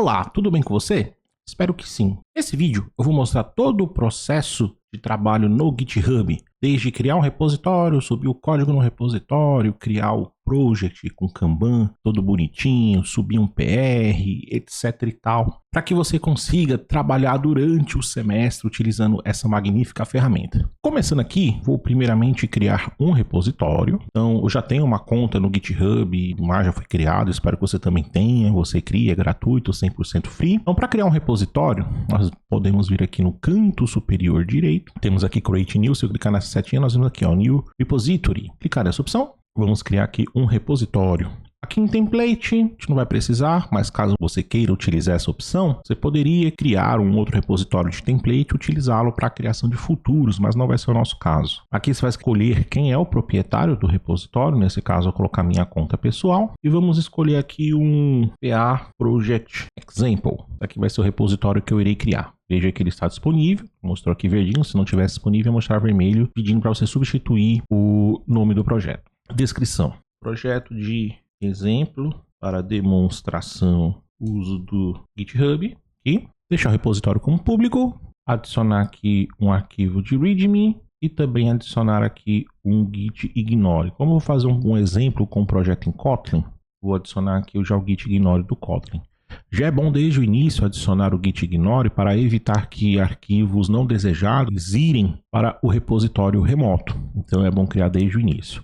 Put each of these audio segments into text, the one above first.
Olá, tudo bem com você? Espero que sim. Nesse vídeo eu vou mostrar todo o processo de trabalho no GitHub, desde criar um repositório, subir o código no repositório, criar o project com Kanban, todo bonitinho, subir um PR, etc e tal, para que você consiga trabalhar durante o semestre utilizando essa magnífica ferramenta. Começando aqui, vou primeiramente criar um repositório. Então, eu já tenho uma conta no GitHub, o mar já foi criado, espero que você também tenha, você cria, é gratuito, 100% free. Então, para criar um repositório, nós podemos vir aqui no canto superior direito, temos aqui Create New, se eu clicar nessa setinha, nós vemos aqui, ó, New Repository. Clicar nessa opção, vamos criar aqui um repositório. Aqui em template, a gente não vai precisar, mas caso você queira utilizar essa opção, você poderia criar um outro repositório de template e utilizá-lo para a criação de futuros, mas não vai ser o nosso caso. Aqui você vai escolher quem é o proprietário do repositório, nesse caso eu vou colocar minha conta pessoal, e vamos escolher aqui um PA Project Example. Aqui vai ser o repositório que eu irei criar. Veja que ele está disponível, mostrou aqui verdinho, se não tivesse disponível, ia mostrar vermelho, pedindo para você substituir o nome do projeto. Descrição: projeto de exemplo para demonstração uso do GitHub. E deixar o repositório como público, adicionar aqui um arquivo de README e também adicionar aqui um git ignore. Como eu vou fazer um exemplo com o projeto em Kotlin, vou adicionar aqui já o git ignore do Kotlin. Já é bom desde o início adicionar o git ignore para evitar que arquivos não desejados irem para o repositório remoto. Então é bom criar desde o início.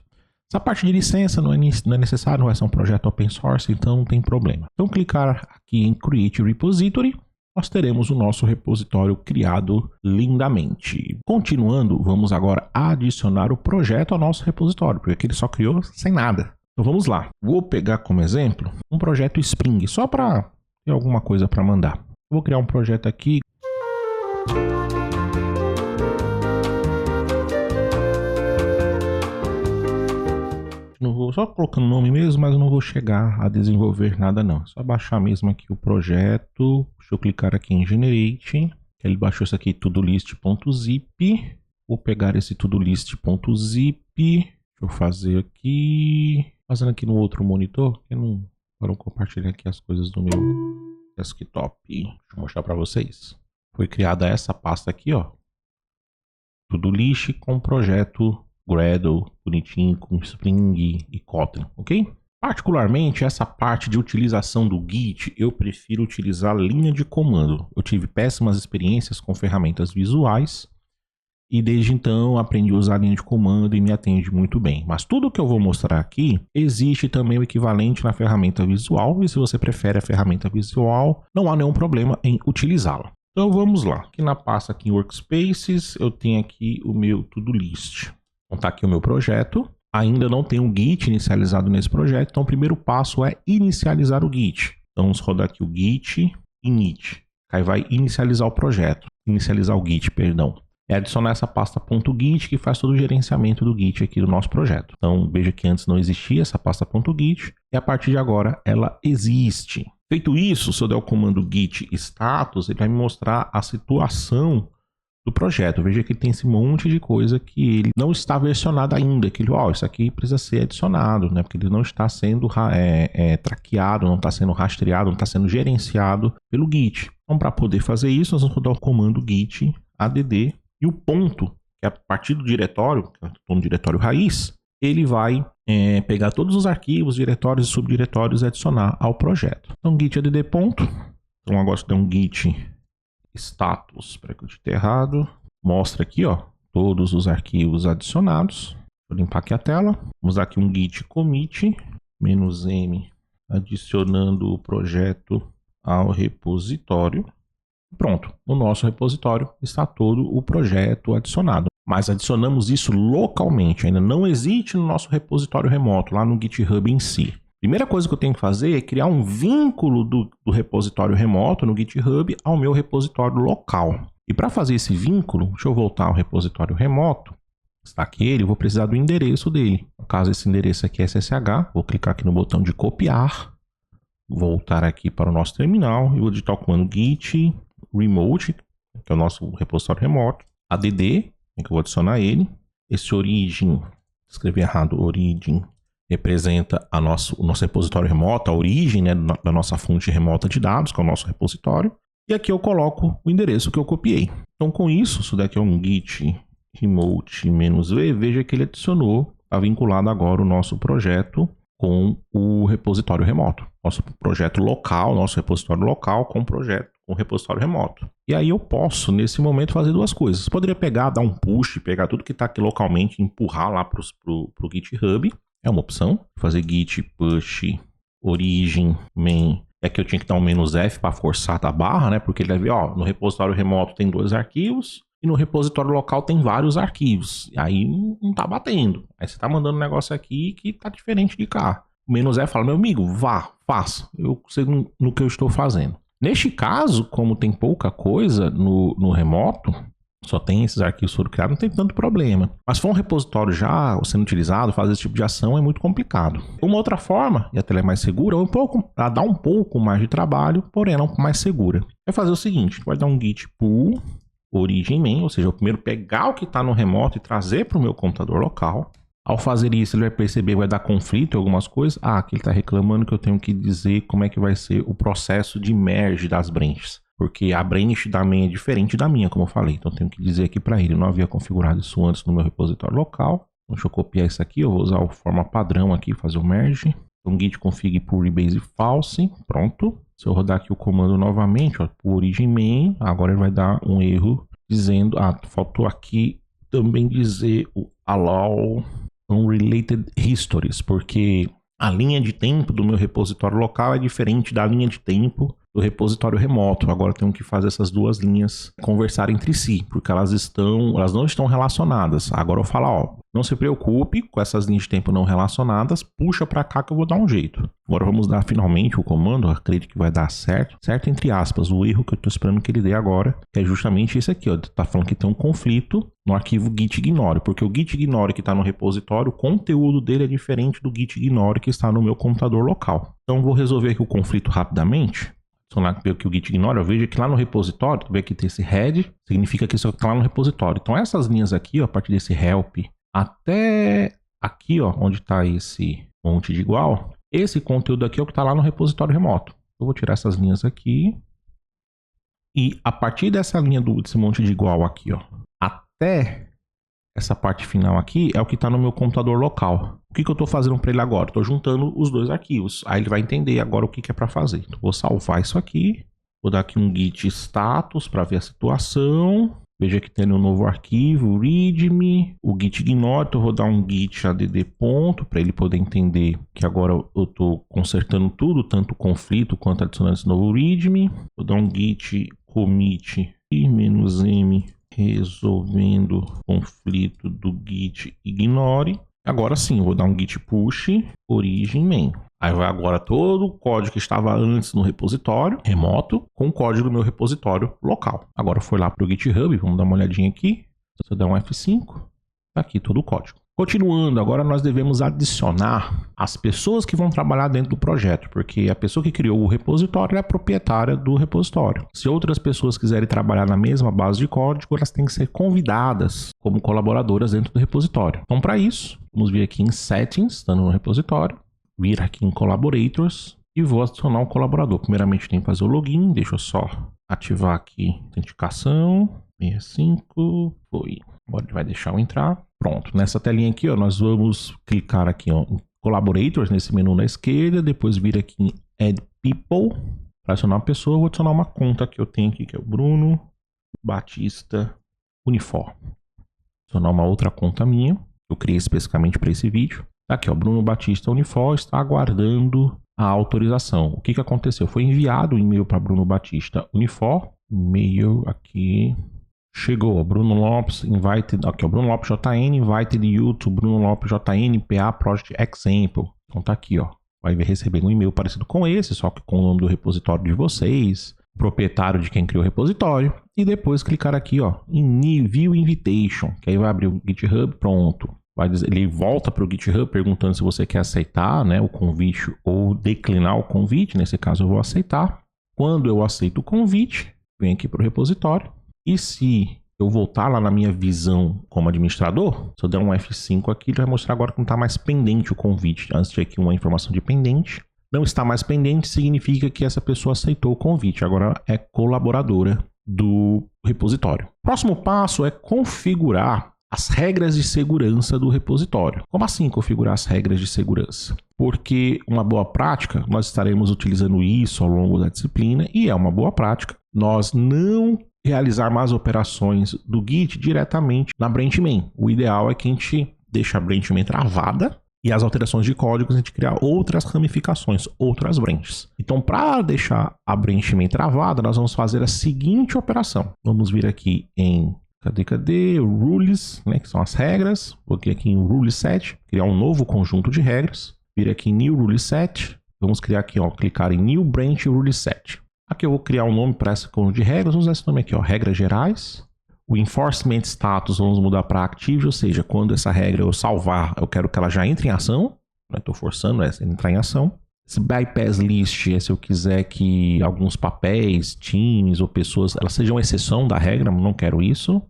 Essa parte de licença não é necessário, vai ser um projeto open source, então não tem problema. Então clicar aqui em Create Repository, nós teremos o nosso repositório criado lindamente. Continuando, vamos agora adicionar o projeto ao nosso repositório, porque aqui ele só criou sem nada. Então vamos lá. Vou pegar como exemplo um projeto Spring, só para ter alguma coisa para mandar. Vou criar um projeto aqui. Não vou só colocando o nome mesmo, mas eu não vou chegar a desenvolver nada não. É só baixar mesmo aqui o projeto. Deixa eu clicar aqui em Generate. Ele baixou isso aqui, todolist.zip. Vou pegar esse todolist.zip. Deixa eu fazer aqui. Fazendo aqui no outro monitor. Para não compartilhar aqui as coisas do meu desktop. Deixa eu mostrar para vocês. Foi criada essa pasta aqui, ó. Todolist com projeto Gradle, bonitinho, com Spring e Kotlin, ok? Particularmente, essa parte de utilização do Git, eu prefiro utilizar linha de comando. Eu tive péssimas experiências com ferramentas visuais e desde então aprendi a usar linha de comando e me atende muito bem. Mas tudo que eu vou mostrar aqui, existe também o equivalente na ferramenta visual e se você prefere a ferramenta visual, não há nenhum problema em utilizá-la. Então vamos lá. Aqui na pasta aqui em Workspaces, eu tenho aqui o meu Todolist. Então tá aqui o meu projeto, ainda não tem um Git inicializado nesse projeto, então o primeiro passo é inicializar o Git. Então vamos rodar aqui o Git init, aí vai inicializar o projeto, inicializar o Git, perdão. É adicionar essa pasta .git que faz todo o gerenciamento do Git aqui do nosso projeto. Então veja que antes não existia essa pasta .git e a partir de agora ela existe. Feito isso, se eu der o comando git status, ele vai me mostrar a situação do projeto. Veja que tem esse monte de coisa que ele não está versionado ainda, que ele, isso aqui precisa ser adicionado, né? Porque ele não está sendo traqueado, não está sendo rastreado, não está sendo gerenciado pelo Git. Então, para poder fazer isso, nós vamos rodar o comando git add e o ponto, que é a partir do diretório, que é um diretório raiz, ele vai pegar todos os arquivos, diretórios e subdiretórios e adicionar ao projeto. Então, git add ponto. Então, agora tem um git status, espera que eu digitei errado, mostra aqui, ó, todos os arquivos adicionados. Vou limpar aqui a tela, vamos dar aqui um git commit -m adicionando o projeto ao repositório. Pronto, no nosso repositório está todo o projeto adicionado, mas adicionamos isso localmente, ainda não existe no nosso repositório remoto, lá no GitHub em si. Primeira coisa que eu tenho que fazer é criar um vínculo do repositório remoto no GitHub ao meu repositório local. E para fazer esse vínculo, deixa eu voltar ao repositório remoto. Está aqui ele, eu vou precisar do endereço dele. No caso, esse endereço aqui é SSH. Vou clicar aqui no botão de copiar. Voltar aqui para o nosso terminal e vou digitar o comando git remote, que é o nosso repositório remoto. add, que eu vou adicionar ele. Esse origin, escrevi errado, origin representa o nosso repositório remoto, a origem, né, da nossa fonte remota de dados, que é o nosso repositório. E aqui eu coloco o endereço que eu copiei. Então, com isso daqui é um git remote-v, veja que ele adicionou, está vinculado agora o nosso projeto com o repositório remoto. Nosso projeto local, nosso repositório local com o repositório remoto. E aí eu posso, nesse momento, fazer duas coisas. Poderia pegar, dar um push, pegar tudo que está aqui localmente e empurrar lá para o GitHub. É uma opção. Fazer git push origin main. É que eu tinha que dar um "-f" para forçar a barra, né? Porque ele deve ver, ó, no repositório remoto tem 2 arquivos e no repositório local tem vários arquivos. E aí não tá batendo. Aí você tá mandando um negócio aqui que tá diferente de cá. O "-f" fala, meu amigo, vá, faça. Eu sei no que eu estou fazendo. Neste caso, como tem pouca coisa no remoto, só tem esses arquivos que foram criados, não tem tanto problema. Mas se for um repositório já sendo utilizado, fazer esse tipo de ação é muito complicado. Uma outra forma, e até ela é mais segura, ela dá um pouco mais de trabalho, porém ela é um pouco mais segura. Vai fazer o seguinte, vai dar um git pull origin main, ou seja, eu primeiro pegar o que está no remoto e trazer para o meu computador local. Ao fazer isso, ele vai perceber, vai dar conflito em algumas coisas. Aqui ele está reclamando que eu tenho que dizer como é que vai ser o processo de merge das branches. Porque a branch da main é diferente da minha, como eu falei. Então eu tenho que dizer aqui para ele. Eu não havia configurado isso antes no meu repositório local. Então, deixa eu copiar isso aqui. Eu vou usar a forma padrão aqui, fazer o merge. Então git config pull base false. Pronto. Se eu rodar aqui o comando novamente, ó, por origin main, agora ele vai dar um erro dizendo... faltou aqui também dizer o allow unrelated histories, porque a linha de tempo do meu repositório local é diferente da linha de tempo do repositório remoto. Agora eu tenho que fazer essas duas linhas conversar entre si, porque elas não estão relacionadas. Agora eu falo, ó, não se preocupe com essas linhas de tempo não relacionadas, puxa para cá que eu vou dar um jeito. Agora vamos dar finalmente o comando, eu acredito que vai dar certo entre aspas, o erro que eu estou esperando que ele dê agora, que é justamente esse aqui, ó, tá falando que tem um conflito no arquivo gitignore, porque o gitignore que está no repositório, o conteúdo dele é diferente do gitignore que está no meu computador local. Então vou resolver aqui o conflito rapidamente. Adicionar aqui o gitignore, eu vejo que lá no repositório, tu vê que tem esse head, significa que isso está lá no repositório. Então essas linhas aqui, ó, a partir desse help até aqui, ó, onde está esse monte de igual, esse conteúdo aqui é o que está lá no repositório remoto. Eu vou tirar essas linhas aqui. E a partir dessa linha desse monte de igual aqui, ó, até essa parte final aqui é o que está no meu computador local. O que eu estou fazendo para ele agora? Estou juntando os dois arquivos. Aí ele vai entender agora o que é para fazer. Então, vou salvar isso aqui. Vou dar aqui um git status para ver a situação. Veja que tem um novo arquivo, readme, o gitignore. Então, vou dar um git add ponto para ele poder entender que agora eu estou consertando tudo, tanto o conflito quanto adicionando esse novo readme. Vou dar um git commit -m resolvendo conflito do git ignore. Agora sim, eu vou dar um git push origin main. Aí vai agora todo o código que estava antes no repositório remoto com o código do meu repositório local. Agora foi lá para o GitHub, vamos dar uma olhadinha aqui. Se eu der um F5, tá aqui todo o código. Continuando, agora nós devemos adicionar as pessoas que vão trabalhar dentro do projeto, porque a pessoa que criou o repositório é a proprietária do repositório. Se outras pessoas quiserem trabalhar na mesma base de código, elas têm que ser convidadas como colaboradoras dentro do repositório. Então, para isso, vamos vir aqui em Settings, estando no repositório, vir aqui em Collaborators e vou adicionar um colaborador. Primeiramente, tem que fazer o login, deixa eu só ativar aqui autenticação, 65, foi. Agora ele vai deixar eu entrar. Pronto, nessa telinha aqui, ó, nós vamos clicar aqui, ó, em Collaborators, nesse menu na esquerda, depois vir aqui em Add People, para adicionar uma pessoa, eu vou adicionar uma conta que eu tenho aqui, que é o Bruno Batista Unifor. Adicionar uma outra conta minha, que eu criei especificamente para esse vídeo. Tá aqui, ó, Bruno Batista Unifor está aguardando a autorização. O que aconteceu? Foi enviado um e-mail para Bruno Batista Unifor, e-mail aqui... Chegou, Bruno Lopes invited, aqui ó, Bruno Lopes JN invited you to Bruno Lopes JN PA Project Example. Então tá aqui, ó, vai receber um e-mail parecido com esse, só que com o nome do repositório de vocês, proprietário de quem criou o repositório, e depois clicar aqui, ó, em View Invitation, que aí vai abrir o GitHub, pronto. Vai dizer, ele volta para o GitHub perguntando se você quer aceitar, né, o convite ou declinar o convite, nesse caso eu vou aceitar. Quando eu aceito o convite, venho aqui para o repositório. E se eu voltar lá na minha visão como administrador, se eu der um F5 aqui, ele vai mostrar agora que não está mais pendente o convite. Antes tinha aqui uma informação de pendente. Não está mais pendente significa que essa pessoa aceitou o convite. Agora é colaboradora do repositório. Próximo passo é configurar as regras de segurança do repositório. Como assim configurar as regras de segurança? Porque uma boa prática, nós estaremos utilizando isso ao longo da disciplina, e é uma boa prática nós não realizar mais operações do Git diretamente na branch main. O ideal é que a gente deixe a branch main travada e as alterações de códigos a gente criar outras ramificações, outras branches. Então, para deixar a branch main travada, nós vamos fazer a seguinte operação. Vamos vir aqui em rules, né, que são as regras. Vou clicar aqui em rule set, criar um novo conjunto de regras. Vir aqui em new rule set, vamos criar aqui, ó, clicar em new branch rule set. Aqui eu vou criar um nome para esse conjunto de regras. Vamos usar esse nome aqui, ó, regras gerais. O enforcement status vamos mudar para active, ou seja, quando essa regra eu salvar, eu quero que ela já entre em ação. Estou forçando essa a entrar em ação. Esse bypass list é se eu quiser que alguns papéis, times ou pessoas, elas sejam exceção da regra, não quero isso.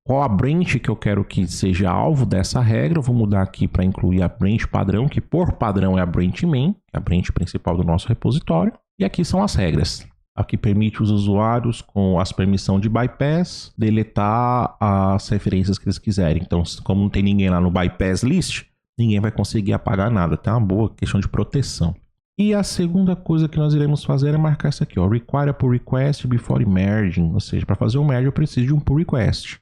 Qual a branch que eu quero que seja alvo dessa regra? Eu vou mudar aqui para incluir a branch padrão, que por padrão é a branch main, a branch principal do nosso repositório. E aqui são as regras. Aqui permite os usuários, com as permissões de bypass, deletar as referências que eles quiserem. Então, como não tem ninguém lá no bypass list, ninguém vai conseguir apagar nada. Tem uma boa questão de proteção. E a segunda coisa que nós iremos fazer é marcar isso aqui, ó, require a pull request before merging. Ou seja, para fazer um merge eu preciso de um pull request.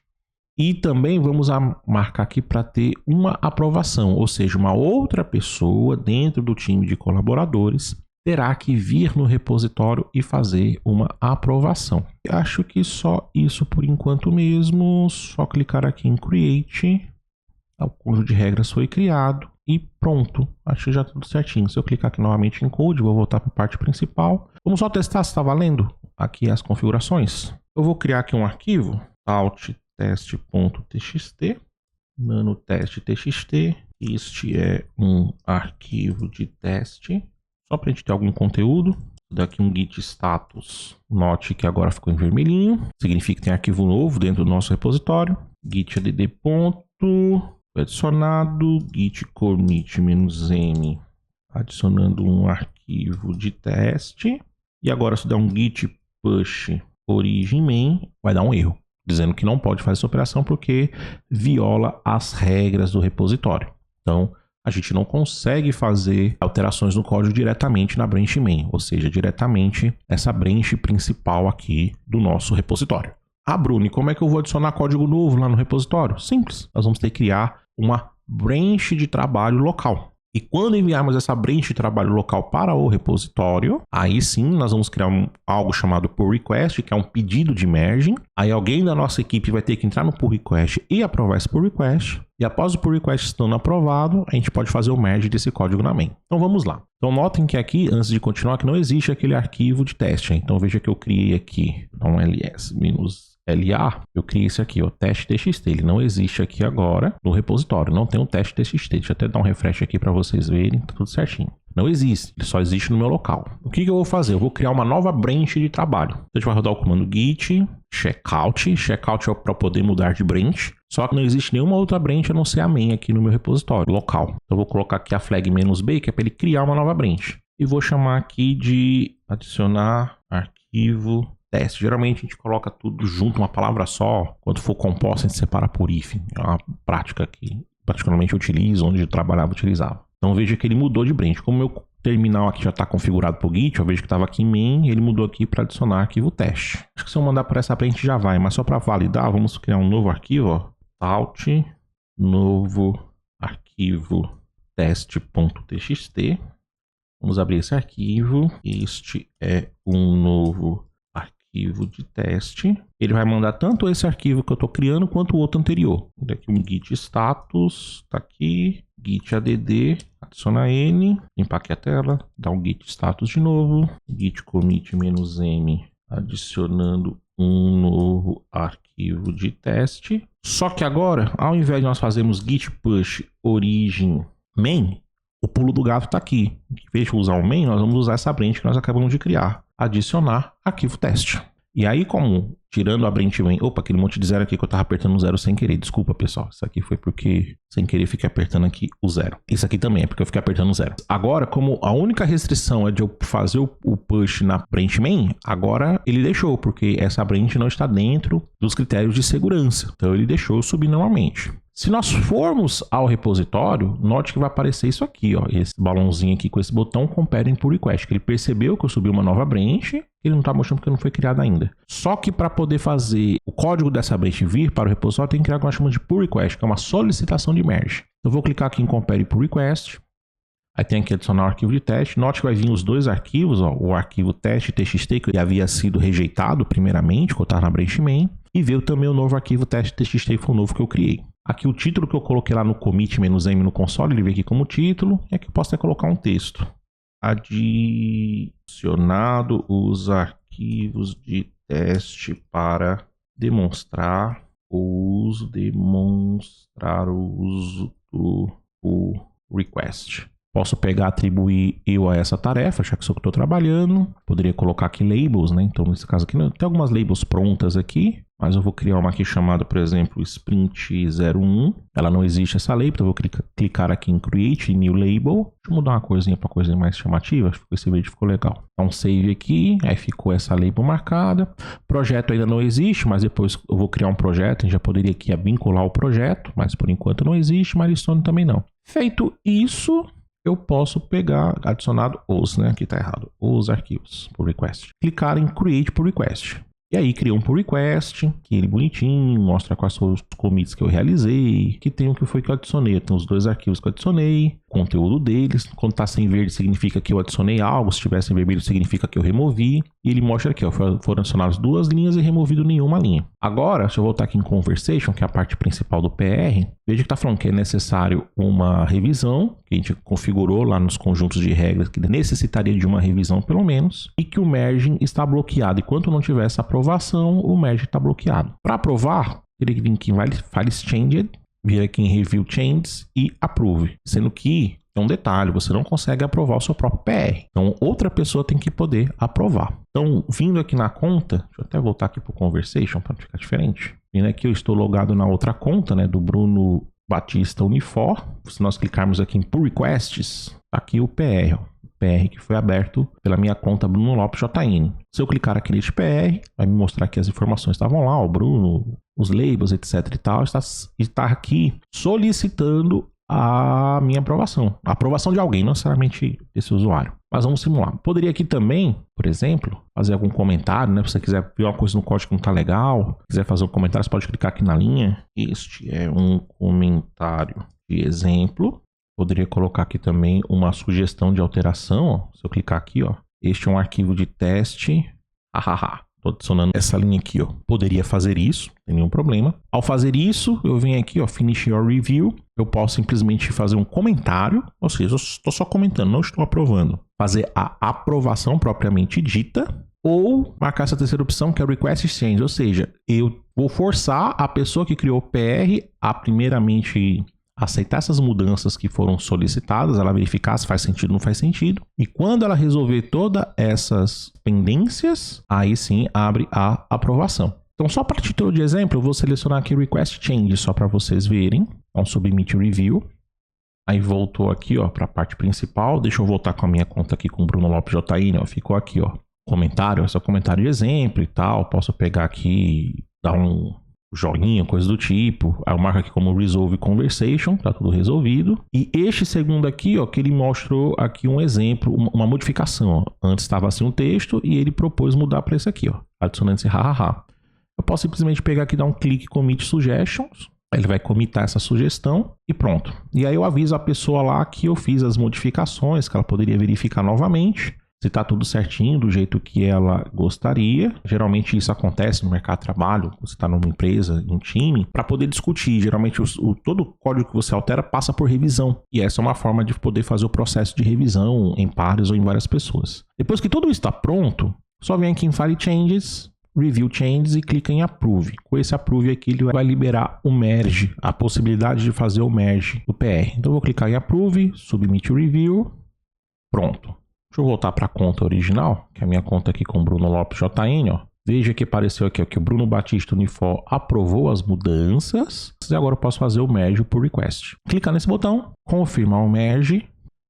E também vamos marcar aqui para ter uma aprovação, ou seja, uma outra pessoa dentro do time de colaboradores terá que vir no repositório e fazer uma aprovação. Acho que só isso por enquanto mesmo. Só clicar aqui em Create. O conjunto de regras foi criado e pronto. Acho que já tudo certinho. Se eu clicar aqui novamente em Code, vou voltar para a parte principal. Vamos só testar se está valendo aqui as configurações. Eu vou criar aqui um arquivo, alt-test.txt, nanotest.txt. Este é um arquivo de teste. Só para a gente ter algum conteúdo. Daqui um git status. Note que agora ficou em vermelhinho. Significa que tem arquivo novo dentro do nosso repositório. Git add ponto. Adicionado. Git commit -m. Adicionando um arquivo de teste. E agora se der um git push origin main, vai dar um erro. Dizendo que não pode fazer essa operação porque viola as regras do repositório. Então, a gente não consegue fazer alterações no código diretamente na branch main, ou seja, diretamente nessa branch principal aqui do nosso repositório. Ah, Bruno, e como é que eu vou adicionar código novo lá no repositório? Simples, nós vamos ter que criar uma branch de trabalho local. E quando enviarmos essa branch de trabalho local para o repositório, aí sim nós vamos criar algo chamado pull request, que é um pedido de merging. Aí alguém da nossa equipe vai ter que entrar no pull request e aprovar esse pull request. E após o pull request estando aprovado, a gente pode fazer o merge desse código na main. Então vamos lá. Então notem que aqui, antes de continuar, que não existe aquele arquivo de teste. Então veja que eu criei aqui um ls-la, eu criei esse aqui, o teste.txt. Ele não existe aqui agora no repositório, não tem um teste.txt. Deixa eu até dar um refresh aqui para vocês verem, tá tudo certinho. Não existe, ele só existe no meu local. O que eu vou fazer? Eu vou criar uma nova branch de trabalho. A gente vai rodar o comando git checkout. Checkout é para poder mudar de branch. Só que não existe nenhuma outra branch a não ser a main aqui no meu repositório local. Então eu vou colocar aqui a flag "-b", que é para ele criar uma nova branch. E vou chamar aqui de adicionar arquivo teste. Geralmente a gente coloca tudo junto, uma palavra só. Quando for composta, a gente separa por hífen. É uma prática que particularmente eu utilizo, onde eu trabalhava, utilizava. Então veja que ele mudou de branch. Como o meu terminal aqui já está configurado para o Git, eu vejo que estava aqui em main, ele mudou aqui para adicionar arquivo teste. Acho que se eu mandar para essa branch já vai, mas só para validar, vamos criar um novo arquivo, ó. Alt, novo arquivo teste.txt. Vamos abrir esse arquivo. Este é um novo arquivo de teste. Ele vai mandar tanto esse arquivo que eu estou criando quanto o outro anterior. Daqui um git status, está aqui, git add, adiciona ele, limpar aqui a tela, dá um git status de novo, git commit -m, adicionando um novo arquivo de teste. Só que agora, ao invés de nós fazermos git push origin main, o pulo do gato está aqui. Em vez de usar o main, nós vamos usar essa branch que nós acabamos de criar. Adicionar arquivo teste. E aí, como tirando a branch main. Opa, aquele monte de zero aqui que eu tava apertando o zero sem querer. Desculpa, pessoal. Isso aqui foi porque sem querer fiquei apertando aqui o zero. Isso aqui também é porque eu fiquei apertando o zero. Agora, como a única restrição é de eu fazer o push na branch main, agora ele deixou, porque essa branch não está dentro dos critérios de segurança. Então ele deixou eu subir normalmente. Se nós formos ao repositório, note que vai aparecer isso aqui, ó, esse balãozinho aqui com esse botão Compare Pull Request, que ele percebeu que eu subi uma nova branch, ele não está mostrando porque não foi criada ainda. Só que para poder fazer o código dessa branch vir para o repositório, tem que criar o que nós chamamos de Pull Request, que é uma solicitação de merge. Eu vou clicar aqui em Compare Pull Request, aí tem aqui adicionar o arquivo de teste. Note que vai vir os dois arquivos, ó, o arquivo teste.txt, que havia sido rejeitado primeiramente, que eu estava na branch main, e veio também o novo arquivo teste.txt, que foi o novo que eu criei. Aqui o título que eu coloquei lá no commit "-m" no console, ele veio aqui como título, e aqui eu posso até colocar um texto. Adicionado os arquivos de teste para demonstrar o uso do pull request. Posso pegar, atribuir eu a essa tarefa, já que sou eu que estou trabalhando. Poderia colocar aqui labels, né? Então, nesse caso aqui, tem algumas labels prontas aqui, mas eu vou criar uma aqui chamada, por exemplo, Sprint 01. Ela não existe essa label, então eu vou clicar aqui em Create New Label. Deixa eu mudar uma coisinha para coisa mais chamativa, acho que esse vídeo ficou legal. Então, save aqui, aí ficou essa label marcada. Projeto ainda não existe, mas depois eu vou criar um projeto, a gente já poderia aqui vincular o projeto, mas por enquanto não existe, Milestone também não. Feito isso, eu posso pegar, adicionado os, né? Aqui tá errado, os arquivos, pull request. Clicar em Create Pull Request. E aí cria um pull request, que ele bonitinho, mostra quais são os commits que eu realizei, que tem o que foi que eu adicionei. Tem os dois arquivos que eu adicionei, conteúdo deles. Quando está sem verde significa que eu adicionei algo, se estiver sem vermelho significa que eu removi. E ele mostra aqui, ó, foram adicionadas 2 linhas e removido nenhuma linha. Agora, se eu voltar aqui em Conversation, que é a parte principal do PR, veja que está falando que é necessário uma revisão, que a gente configurou lá nos conjuntos de regras, que necessitaria de uma revisão pelo menos, e que o merging está bloqueado. Enquanto não tiver essa aprovação, o merge está bloqueado. Para aprovar, teria que vir aqui em Files Changed, vir aqui em Review Changes e Approve. Sendo que, é um detalhe, você não consegue aprovar o seu próprio PR. Então, outra pessoa tem que poder aprovar. Então, vindo aqui na conta, deixa eu até voltar aqui para o Conversation para ficar diferente. Vindo aqui, eu estou logado na outra conta, né, do Bruno Batista Unifor. Se nós clicarmos aqui em Pull Requests, tá aqui o PR, ó. PR que foi aberto pela minha conta Bruno Lopes JN. Se eu clicar aqui neste PR, vai me mostrar que as informações estavam lá, o Bruno, os labels, etc e tal, está aqui solicitando a minha aprovação. A aprovação de alguém, não necessariamente desse usuário. Mas vamos simular. Poderia aqui também, por exemplo, fazer algum comentário, né? Se você quiser ver uma coisa no código que não está legal, quiser fazer um comentário, você pode clicar aqui na linha. Este é um comentário de exemplo. Poderia colocar aqui também uma sugestão de alteração, ó. Se eu clicar aqui, ó, este é um arquivo de teste. Estou adicionando essa linha aqui, ó. Poderia fazer isso, não tem nenhum problema. Ao fazer isso, eu venho aqui, ó, Finish Your Review. Eu posso simplesmente fazer um comentário, ou seja, eu estou só comentando, não estou aprovando. Fazer a aprovação propriamente dita, ou marcar essa terceira opção, que é Request Change, ou seja, eu vou forçar a pessoa que criou o PR a primeiramente aceitar essas mudanças que foram solicitadas, ela verificar se faz sentido ou não faz sentido. E quando ela resolver todas essas pendências, aí sim abre a aprovação. Então, só para título de exemplo, eu vou selecionar aqui Request Change, só para vocês verem. Então, Submit Review. Aí voltou aqui, ó, para a parte principal. Deixa eu voltar com a minha conta aqui com o Bruno Lopes JN, ó. Ficou aqui, ó, comentário, esse é o comentário de exemplo e tal. Posso pegar aqui, dar um joguinho, coisa do tipo. Aí eu marco aqui como Resolve Conversation, tá tudo resolvido. E este segundo aqui, ó, que ele mostrou aqui um exemplo, uma modificação, ó. Antes estava assim um texto e ele propôs mudar para esse aqui, ó, adicionando esse hahaha. Eu posso simplesmente pegar aqui e dar um clique Commit Suggestions. Ele vai comitar essa sugestão e pronto. E aí eu aviso a pessoa lá que eu fiz as modificações, que ela poderia verificar novamente se está tudo certinho, do jeito que ela gostaria. Geralmente isso acontece no mercado de trabalho, você está numa empresa, em um time, para poder discutir. Geralmente todo o código que você altera passa por revisão. E essa é uma forma de poder fazer o processo de revisão em pares ou em várias pessoas. Depois que tudo isso está pronto, só vem aqui em File Changes, Review Changes e clica em Approve. Com esse Approve aqui, ele vai liberar o Merge, a possibilidade de fazer o Merge do PR. Então eu vou clicar em Approve, Submit Review, pronto. Deixa eu voltar para a conta original, que é a minha conta aqui com o Bruno Lopes JN, ó. Veja que apareceu aqui, ó, que o Bruno Batista Unifor aprovou as mudanças. E agora eu posso fazer o merge por request. Clicar nesse botão, confirmar o merge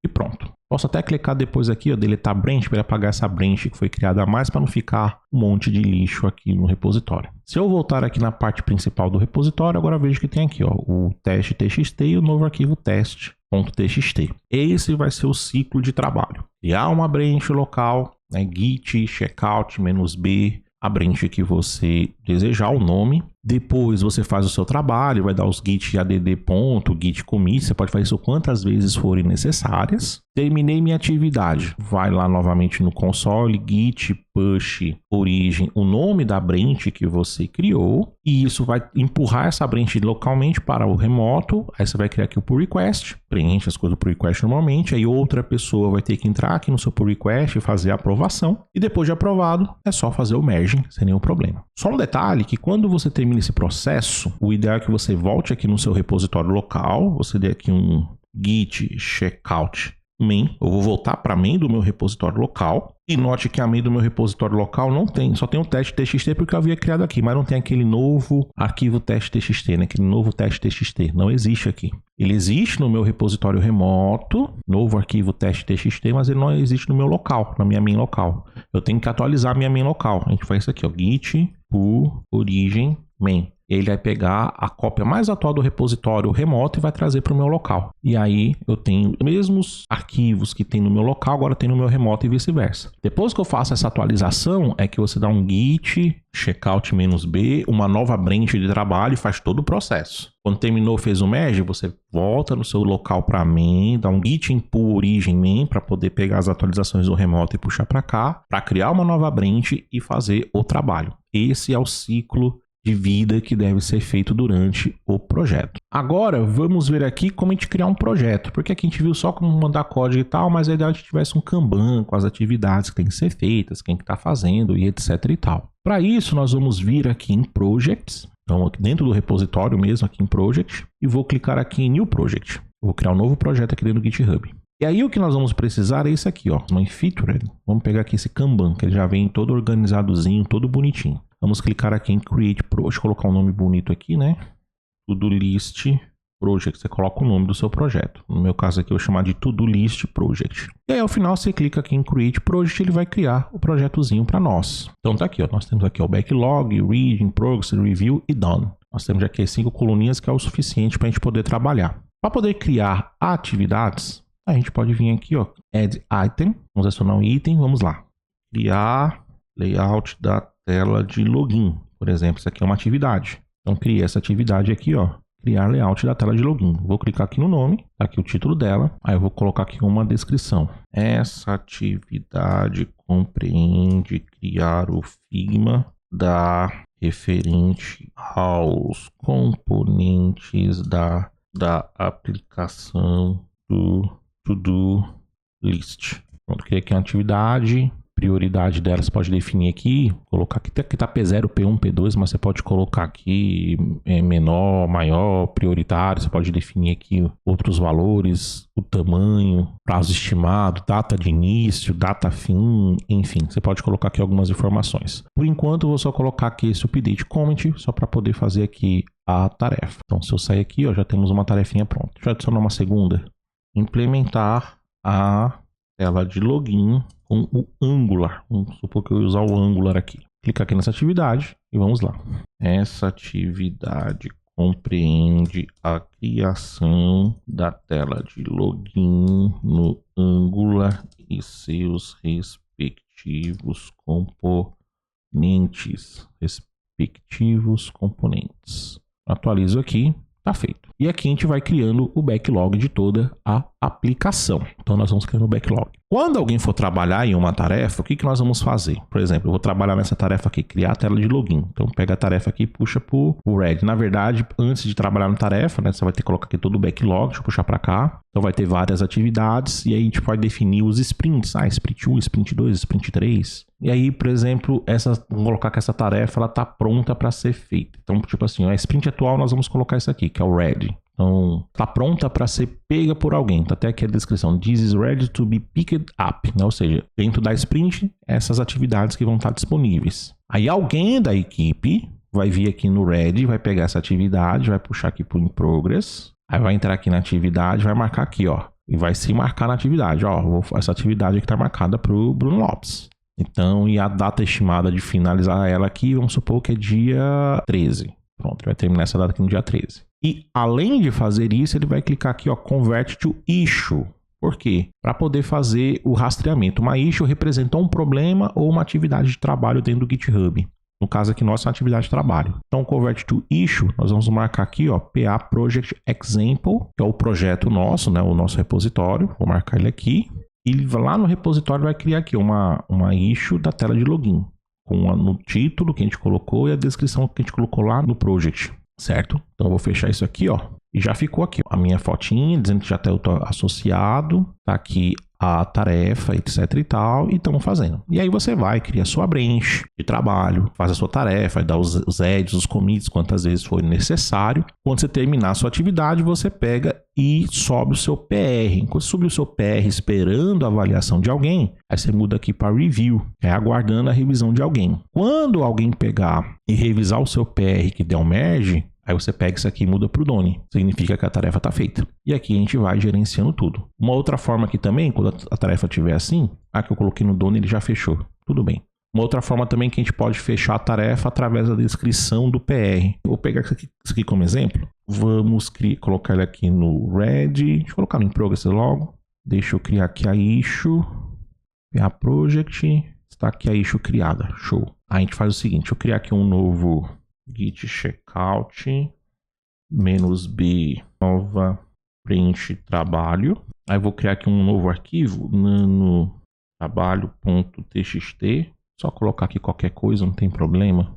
e pronto. Posso até clicar depois aqui, ó, deletar branch para apagar essa branch que foi criada a mais para não ficar um monte de lixo aqui no repositório. Se eu voltar aqui na parte principal do repositório, agora vejo que tem aqui, ó, o teste.txt e o novo arquivo teste.txt. Esse vai ser o ciclo de trabalho. Criar uma branch local, né, git checkout -b, a branch que você desejar, o nome. Depois você faz o seu trabalho, vai dar os git add ponto, git commit, você pode fazer isso quantas vezes forem necessárias. Terminei minha atividade, vai lá novamente no console, git push origem, o nome da branch que você criou, e isso vai empurrar essa branch localmente para o remoto. Aí você vai criar aqui o pull request, preenche as coisas do pull request normalmente, aí outra pessoa vai ter que entrar aqui no seu pull request e fazer a aprovação, e depois de aprovado, é só fazer o merging sem nenhum problema. Só um detalhe, que quando você termina esse processo, o ideal é que você volte aqui no seu repositório local, você dê aqui um git checkout main, eu vou voltar para main do meu repositório local, e note que a main do meu repositório local não tem, só tem o teste.txt porque eu havia criado aqui, mas não tem aquele novo arquivo teste.txt, né? Aquele novo teste.txt, não existe aqui. Ele existe no meu repositório remoto, novo arquivo teste.txt, mas ele não existe no meu local, na minha main local. Eu tenho que atualizar a minha main local. A gente faz isso aqui, ó, git pull origem main. Ele vai pegar a cópia mais atual do repositório remoto e vai trazer para o meu local. E aí eu tenho os mesmos arquivos que tem no meu local, agora tem no meu remoto e vice-versa. Depois que eu faço essa atualização, é que você dá um git checkout -b, uma nova branch de trabalho e faz todo o processo. Quando terminou, fez o merge, você volta no seu local para main, dá um git pull origem main para poder pegar as atualizações do remoto e puxar para cá, para criar uma nova branch e fazer o trabalho. Esse é o ciclo de vida que deve ser feito durante o projeto. Agora vamos ver aqui como a gente criar um projeto, porque aqui a gente viu só como mandar código e tal, mas a ideia é que tivesse um Kanban com as atividades que tem que ser feitas, quem que está fazendo e etc e tal. Para isso nós vamos vir aqui em Projects, então aqui dentro do repositório mesmo, aqui em Project, e vou clicar aqui em New Project. Eu vou criar um novo projeto aqui dentro do GitHub. E aí o que nós vamos precisar é isso aqui, ó, uma feature. Vamos pegar aqui esse Kanban, que ele já vem todo organizadozinho, todo bonitinho. Vamos clicar aqui em Create Project, deixa eu colocar um nome bonito aqui, né? To-do list project, você coloca o nome do seu projeto. No meu caso aqui eu vou chamar de To-do list project. E aí ao final você clica aqui em Create Project, ele vai criar o projetozinho para nós. Então tá aqui, ó, nós temos aqui o backlog, reading, progress, review e done. Nós temos aqui as 5 coluninhas que é o suficiente para a gente poder trabalhar. Para poder criar atividades, a gente pode vir aqui, ó, Add Item, vamos adicionar um item, vamos lá. Criar layout da tela de login, por exemplo, isso aqui é uma atividade. Então criei essa atividade aqui, ó, criar layout da tela de login. Vou clicar aqui no nome, tá aqui o título dela, aí eu vou colocar aqui uma descrição. Essa atividade compreende criar o Figma da referente aos componentes da aplicação do To-do list. Pronto, criei aqui uma atividade. Prioridade dela você pode definir aqui, colocar aqui tá P0, P1, P2, mas você pode colocar aqui menor, maior, prioritário, você pode definir aqui outros valores, o tamanho, prazo estimado, data de início, data fim, enfim, você pode colocar aqui algumas informações. Por enquanto, eu vou só colocar aqui esse update comment, só para poder fazer aqui a tarefa. Então, se eu sair aqui, ó, já temos uma tarefinha pronta. Deixa eu adicionar uma segunda. Implementar a tela de login com o Angular. Vamos supor que eu vou usar o Angular aqui. Clica aqui nessa atividade e vamos lá. Essa atividade compreende a criação da tela de login no Angular e seus respectivos componentes. Atualizo aqui. Tá feito. E aqui a gente vai criando o backlog de toda a aplicação. Então nós vamos criando o backlog. Quando alguém for trabalhar em uma tarefa, o que nós vamos fazer? Por exemplo, eu vou trabalhar nessa tarefa aqui, criar a tela de login. Então pega a tarefa aqui e puxa para o Red. Na verdade, antes de trabalhar na tarefa, né, você vai ter que colocar aqui todo o backlog, deixa eu puxar para cá. Então vai ter várias atividades e aí a gente pode definir os sprints. Sprint 1, Sprint 2, Sprint 3. E aí, por exemplo, vamos colocar que essa tarefa ela tá pronta para ser feita. Então, tipo assim, a sprint atual nós vamos colocar isso aqui, que é o ready. Então, tá pronta para ser pega por alguém. Tá até aqui a descrição. This is ready to be picked up. Né? Ou seja, dentro da sprint, essas atividades que vão estar disponíveis. Aí alguém da equipe vai vir aqui no Ready, vai pegar essa atividade, vai puxar aqui pro In Progress, aí vai entrar aqui na atividade, vai marcar aqui, ó, e vai se marcar na atividade, ó, essa atividade aqui tá marcada pro Bruno Lopes. Então, e a data estimada de finalizar ela aqui, vamos supor que é dia 13. Pronto, vai terminar essa data aqui no dia 13. E além de fazer isso, ele vai clicar aqui, ó, Convert to Issue. Por quê? Para poder fazer o rastreamento. Uma issue representa um problema ou uma atividade de trabalho dentro do GitHub. No caso aqui, nossa é uma atividade de trabalho. Então, Convert to Issue, nós vamos marcar aqui, ó, PA Project Example, que é o projeto nosso, né, o nosso repositório. Vou marcar ele aqui. E lá no repositório vai criar aqui uma issue da tela de login, com no título que a gente colocou e a descrição que a gente colocou lá no project, certo? Então eu vou fechar isso aqui, ó, e já ficou aqui ó, a minha fotinha dizendo que já está associado, tá aqui a tarefa, etc e tal, e estamos fazendo. E aí você vai, cria sua branch de trabalho, faz a sua tarefa, dá os edits, os commits, quantas vezes for necessário. Quando você terminar a sua atividade, você pega e sobe o seu PR. Enquanto subir o seu PR esperando a avaliação de alguém, aí você muda aqui para Review, aguardando a revisão de alguém. Quando alguém pegar e revisar o seu PR que der um merge, aí você pega isso aqui e muda para o Done. Significa que a tarefa está feita. E aqui a gente vai gerenciando tudo. Uma outra forma aqui também, quando a tarefa estiver assim, a que eu coloquei no Done, ele já fechou. Tudo bem. Uma outra forma também que a gente pode fechar a tarefa através da descrição do PR. Vou pegar isso aqui como exemplo. Vamos colocar ele aqui no Ready. Deixa eu colocar no In Progress logo. Deixa eu criar aqui a issue. A project. Está aqui a issue criada. Show. Aí a gente faz o seguinte. Deixa eu criar aqui um novo git checkout -b nova print trabalho. Aí vou criar aqui um novo arquivo nano trabalho.txt. Só colocar aqui qualquer coisa, não tem problema.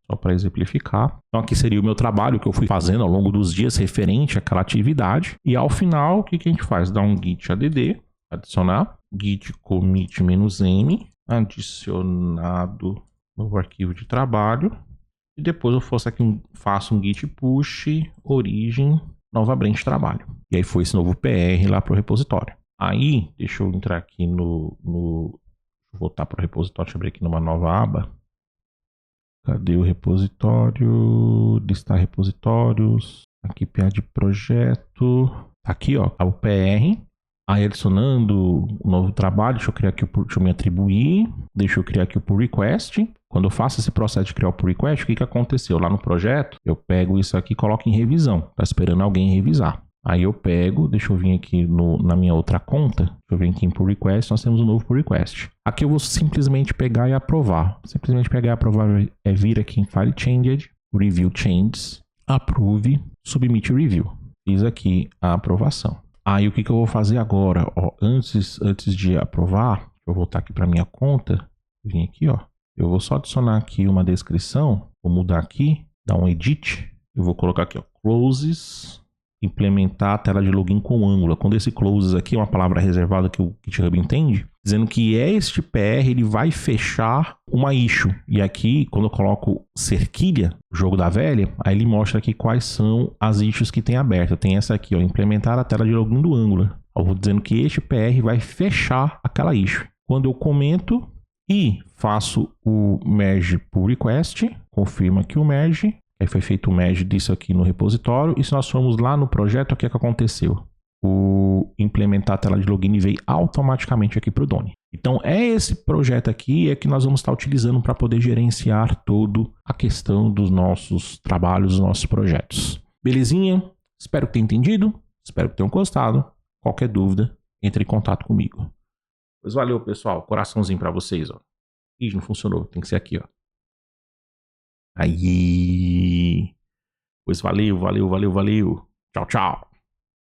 Só para exemplificar. Então aqui seria o meu trabalho que eu fui fazendo ao longo dos dias referente àquela atividade. E ao final, o que a gente faz? Dá um git add, adicionar, git commit -m, adicionado novo arquivo de trabalho. E depois eu faço um git push origem nova branch trabalho. E aí foi esse novo PR lá para o repositório. Aí, deixa eu entrar aqui vou voltar para o repositório, deixa eu abrir aqui numa nova aba. Cadê o repositório? Listar repositórios. Aqui PA de projeto. Aqui, ó, tá o PR. Aí adicionando um novo trabalho, deixa eu criar aqui, deixa eu me atribuir. Deixa eu criar aqui o pull request. Quando eu faço esse processo de criar o pull request, o que aconteceu? Lá no projeto, eu pego isso aqui e coloco em revisão. Tá esperando alguém revisar. Aí eu pego, deixa eu vir aqui na minha outra conta, deixa eu vir aqui em pull request, nós temos um novo pull request. Aqui eu vou simplesmente pegar e aprovar. Simplesmente pegar e aprovar é vir aqui em File Changed, Review Changes, Approve, Submit Review. Fiz aqui a aprovação. Aí o que eu vou fazer agora? Ó, antes de aprovar, deixa eu voltar aqui para minha conta, vim aqui, ó. Eu vou só adicionar aqui uma descrição, vou mudar aqui, dar um edit, eu vou colocar aqui, ó, closes, implementar a tela de login com Angular. Quando esse closes aqui é uma palavra reservada que o GitHub entende, dizendo que este PR ele vai fechar uma issue. E aqui, quando eu coloco cerquilha, o jogo da velha, aí ele mostra aqui quais são as issues que tem aberta. Tem essa aqui, ó, implementar a tela de login do Angular. Eu vou dizendo que este PR vai fechar aquela issue. Quando eu comento e faço o merge pull request, confirma aqui o merge. Aí foi feito o merge disso aqui no repositório. E se nós formos lá no projeto, o que aconteceu? O implementar a tela de login veio automaticamente aqui para o Done. Então é esse projeto aqui que nós vamos estar utilizando para poder gerenciar toda a questão dos nossos trabalhos, dos nossos projetos. Belezinha? Espero que tenham entendido. Espero que tenham gostado. Qualquer dúvida, entre em contato comigo. Pois valeu, pessoal. Coraçãozinho para vocês, ó. Ih, não funcionou. Tem que ser aqui, ó. Aí. Pois valeu. Tchau, tchau.